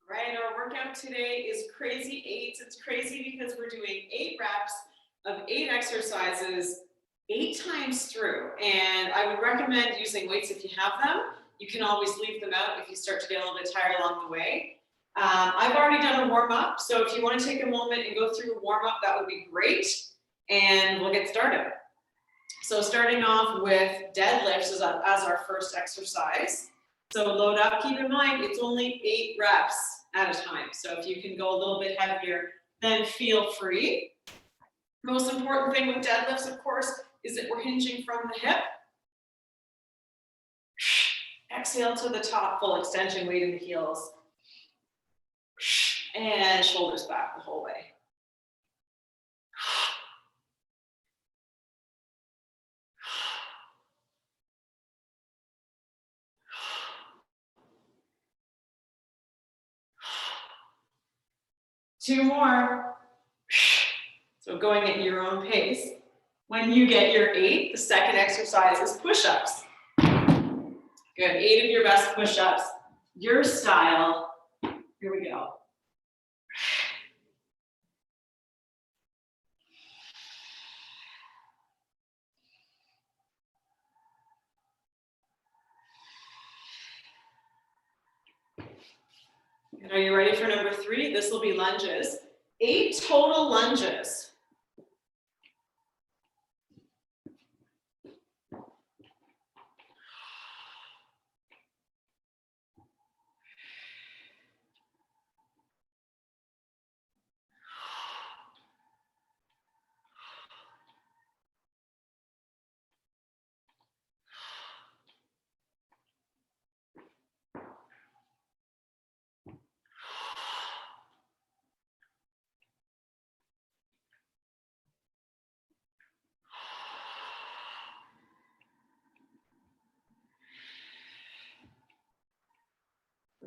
Right, our workout today is crazy eights. It's crazy because we're doing 8 reps of 8 exercises 8 times through. And I would recommend using weights if you have them. You can always leave them out if you start to get a little bit tired along the way. I've already done a warm-up, so if you want to take a moment and go through a warm-up, that would be great. And we'll get started. So starting off with deadlifts as our first exercise. So load up, keep in mind, it's only 8 reps at a time. So if you can go a little bit heavier, then feel free. Most important thing with deadlifts, of course, is that we're hinging from the hip. Exhale to the top, full extension, weight in the heels. And shoulders back the whole way. Two more. So going at your own pace. When you get your 8, the second exercise is push-ups. Good, 8 of your best push-ups, your style. Here we go. And are you ready for number 3? This will be lunges. 8 total lunges.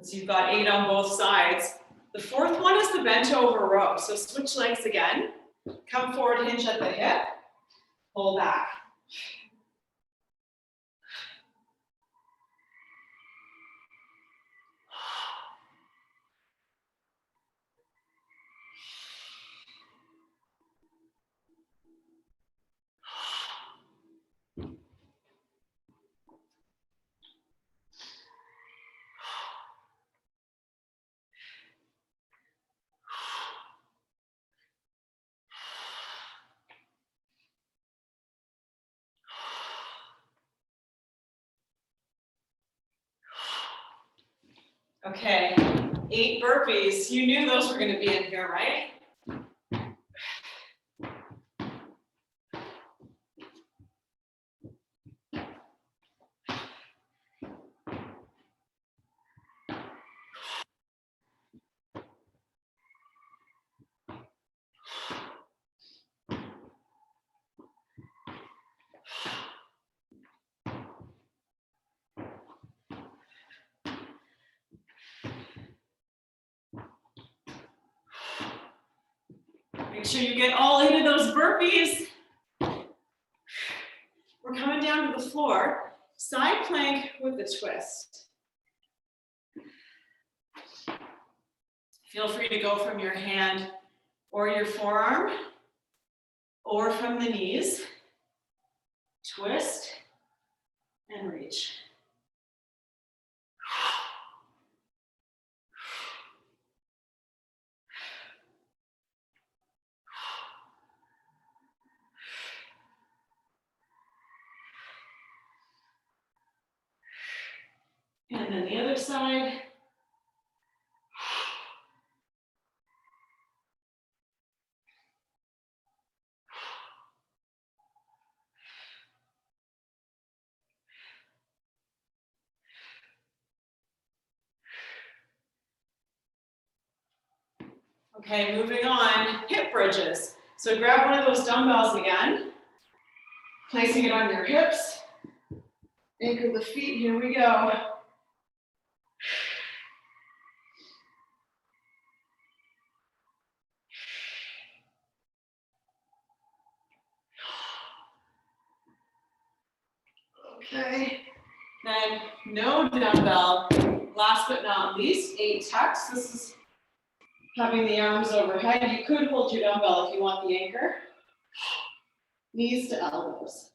So you've got 8 on both sides. The fourth one is the bent over row. So switch legs again. Come forward, hinge at the hip. Pull back. Okay, 8 burpees. You knew those were going to be in here, right? Make sure you get all 8 of those burpees. We're coming down to the floor. Side plank with a twist. Feel free to go from your hand or your forearm or from the knees. Twist and reach. And then the other side. Okay, moving on, hip bridges. So grab one of those dumbbells again, placing it on your hips, anchor the feet, here we go. Okay, then no dumbbell, last but not least, 8 tucks. This is having the arms overhead. You could hold your dumbbell if you want the anchor. Knees to elbows.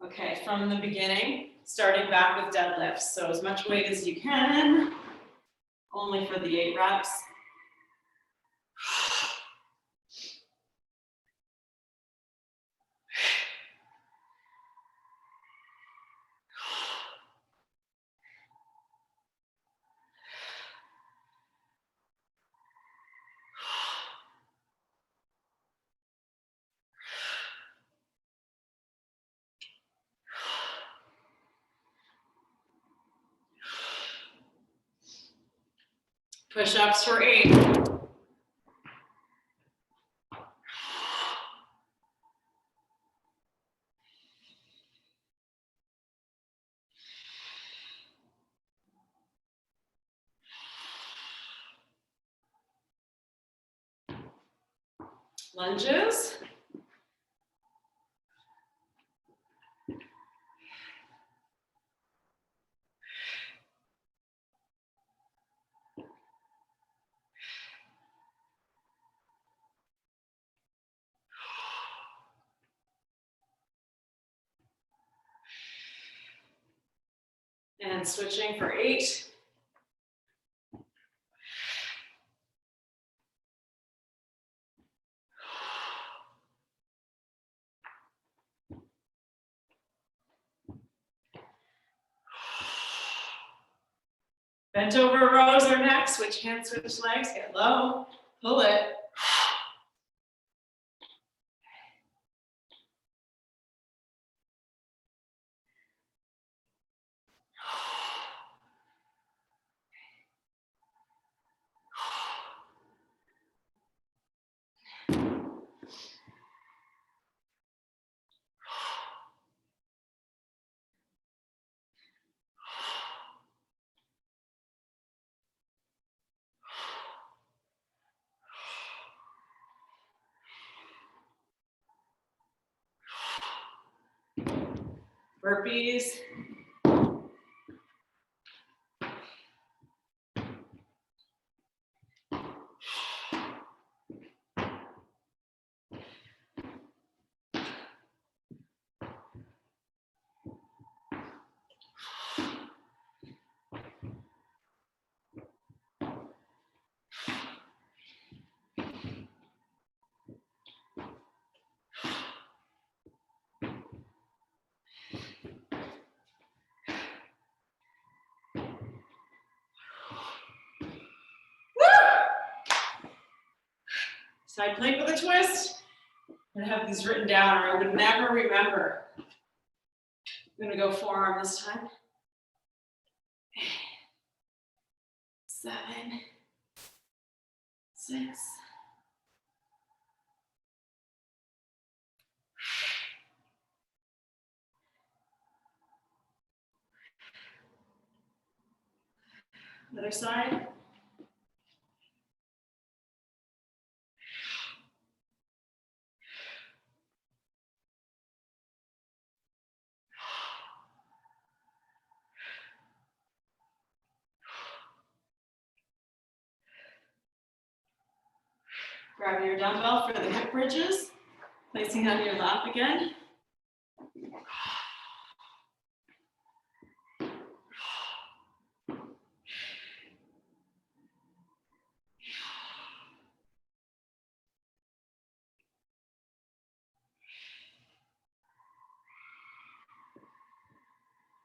Okay, from the beginning, starting back with deadlifts. So as much weight as you can, only for the 8 reps. Push-ups for 8. Lunges. And switching for 8. Bent over rows or neck, switch hands, switch legs, get low, pull it. Burpees. Side plank with a twist. I'm gonna have these written down or I would never remember. I'm gonna go forearm this time. 7, 6. Other side. Grab your dumbbell for the hip bridges, placing on your lap again.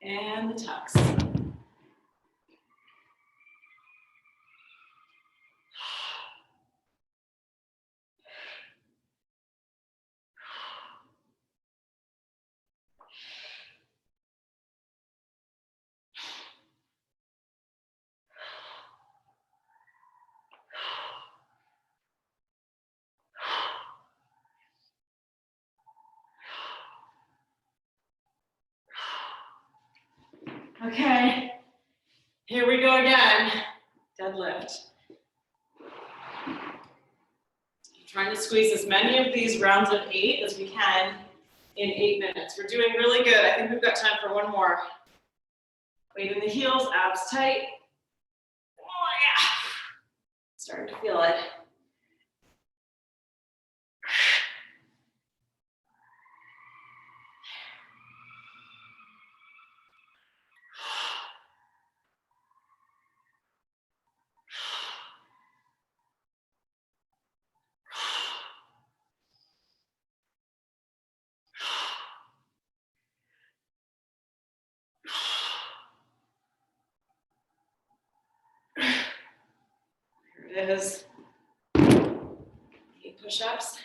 And the tucks. Okay, here we go again. Deadlift. Trying to squeeze as many of these rounds of 8 as we can in 8 minutes. We're doing really good. I think we've got time for one more. Weight in the heels, abs tight. Oh yeah. Starting to feel it. Here it is. 8 push-ups.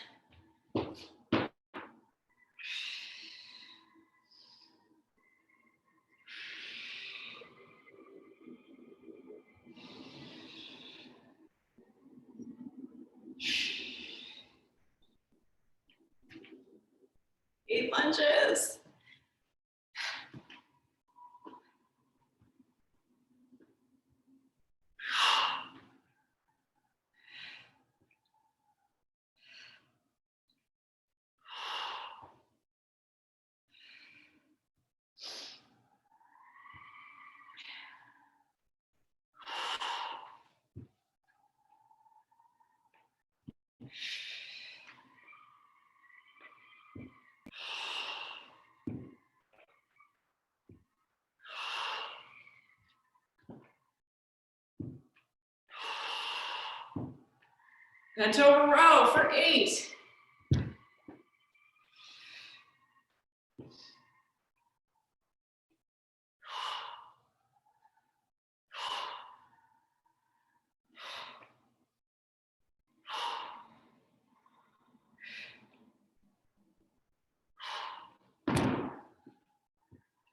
Eight lunges. Bent over row for 8.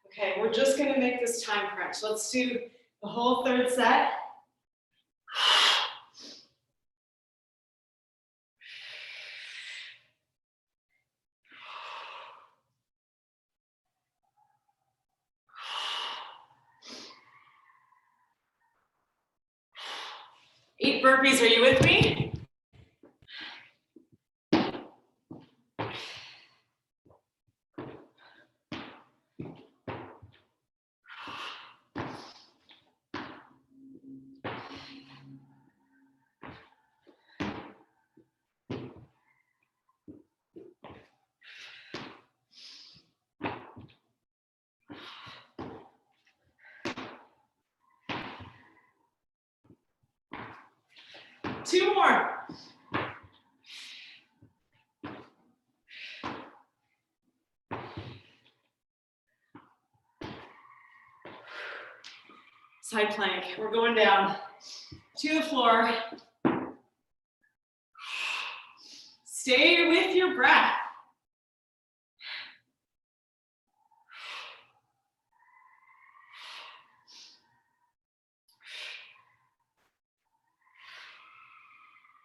Okay, we're just gonna make this time crunch. Let's do the whole 3rd set. Eight burpees, are you with me? Two more. Side plank. We're going down to the floor. Stay with your breath.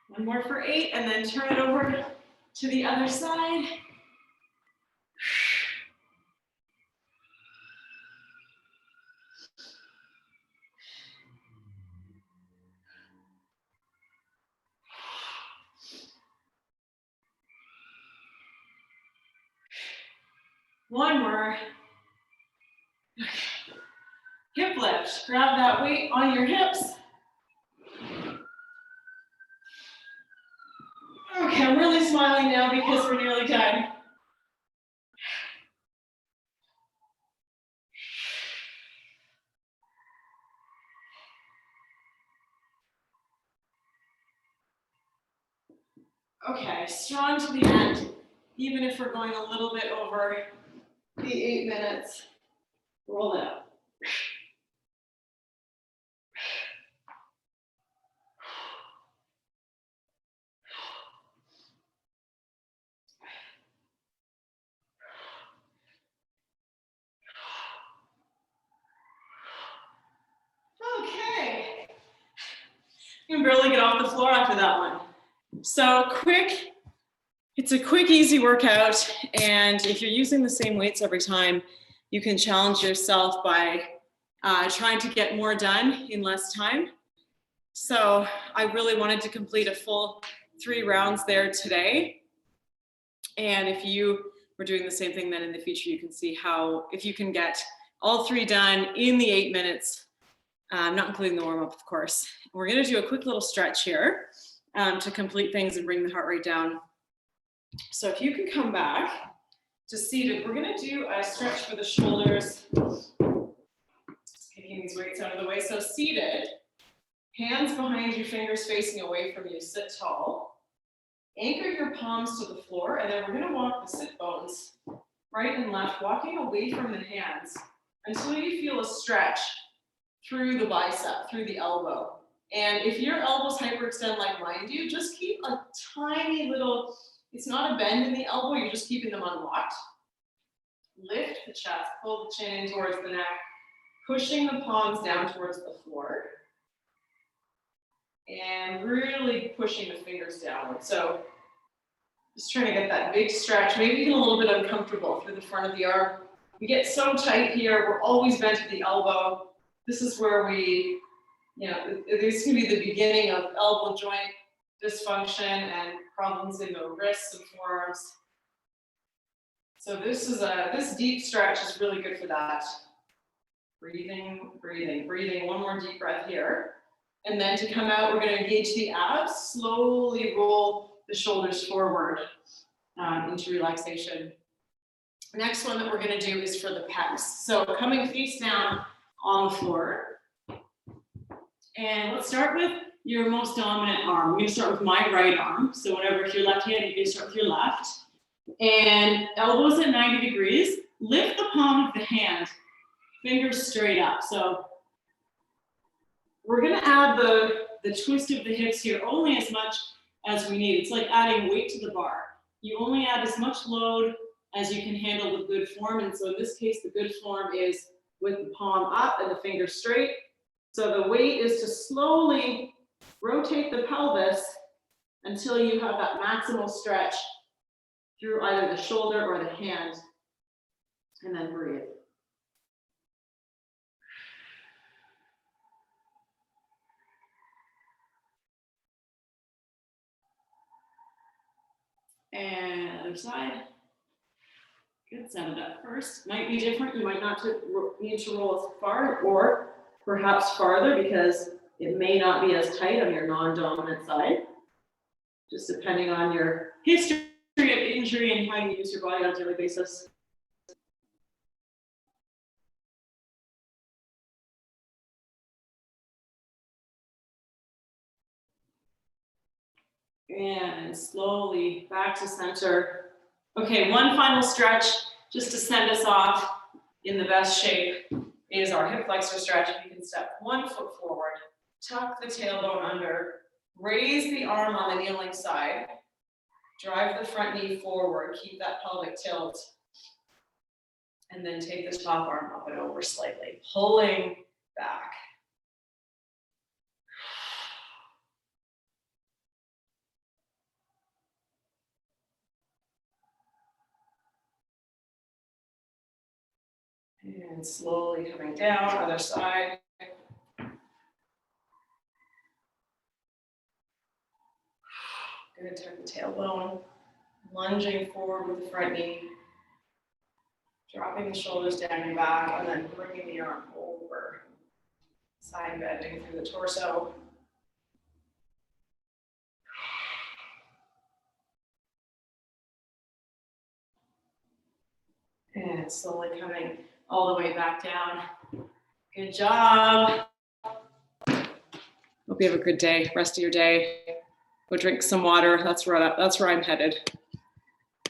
One more for 8, and then turn it over to the other side. One more. Hip lift. Grab that weight on your hips. Okay, I'm really smiling now because we're nearly done. Okay, strong to the end, even if we're going a little bit over the 8 minutes. Roll it up. Okay. You can barely get off the floor after that one. So it's a quick, easy workout. And if you're using the same weights every time, you can challenge yourself by trying to get more done in less time. So I really wanted to complete a full 3 rounds there today. And if you were doing the same thing, then in the future, you can see how, if you can get all 3 done in the 8 minutes, not including the warm up, of course. We're gonna do a quick little stretch here to complete things and bring the heart rate down. So if you can come back to seated, we're gonna do a stretch for the shoulders. Taking these weights out of the way. So seated, hands behind you, fingers facing away from you, sit tall. Anchor your palms to the floor, and then we're gonna walk the sit bones right and left, walking away from the hands until you feel a stretch through the bicep, through the elbow. And if your elbows hyperextend like mine do, just keep a tiny little, it's not a bend in the elbow, you're just keeping them unlocked. Lift the chest, pull the chin in towards the neck, pushing the palms down towards the floor. And really pushing the fingers downward. So just trying to get that big stretch, maybe even a little bit uncomfortable through the front of the arm. We get so tight here, we're always bent at the elbow. This is where we, this can be the beginning of elbow joint dysfunction and problems in the wrists and forearms. So this deep stretch is really good for that. Breathing, breathing, breathing. One more deep breath here. And then to come out, we're going to engage the abs, slowly roll the shoulders forward into relaxation. Next one that we're going to do is for the pecs. So coming face down on the floor. And let's start with your most dominant arm. I'm going to start with my right arm. So whenever if you're left-handed, you can start with your left. And elbows at 90 degrees. Lift the palm of the hand, fingers straight up. So we're gonna add the twist of the hips here only as much as we need. It's like adding weight to the bar. You only add as much load as you can handle with good form. And so in this case, the good form is with the palm up and the fingers straight. So the weight is to slowly rotate the pelvis until you have that maximal stretch through either the shoulder or the hand, and then breathe. And other side. Good, set it up first. Might be different. You might not need to roll as far or perhaps farther because it may not be as tight on your non-dominant side. Just depending on your history of injury and how you use your body on a daily basis. And slowly back to center. Okay, one final stretch just to send us off in the best shape is our hip flexor stretch. You can step 1 foot forward, tuck the tailbone under, raise the arm on the kneeling side, drive the front knee forward, keep that pelvic tilt, and then take the top arm up and over slightly, pulling back. And slowly coming down, other side. Good, tuck the tailbone, lunging forward with the front knee, dropping the shoulders down your back, and then bringing the arm over, side bending through the torso. And slowly coming all the way back down. Good job. Hope you have a good day, rest of your day. Go drink some water. That's where I'm headed.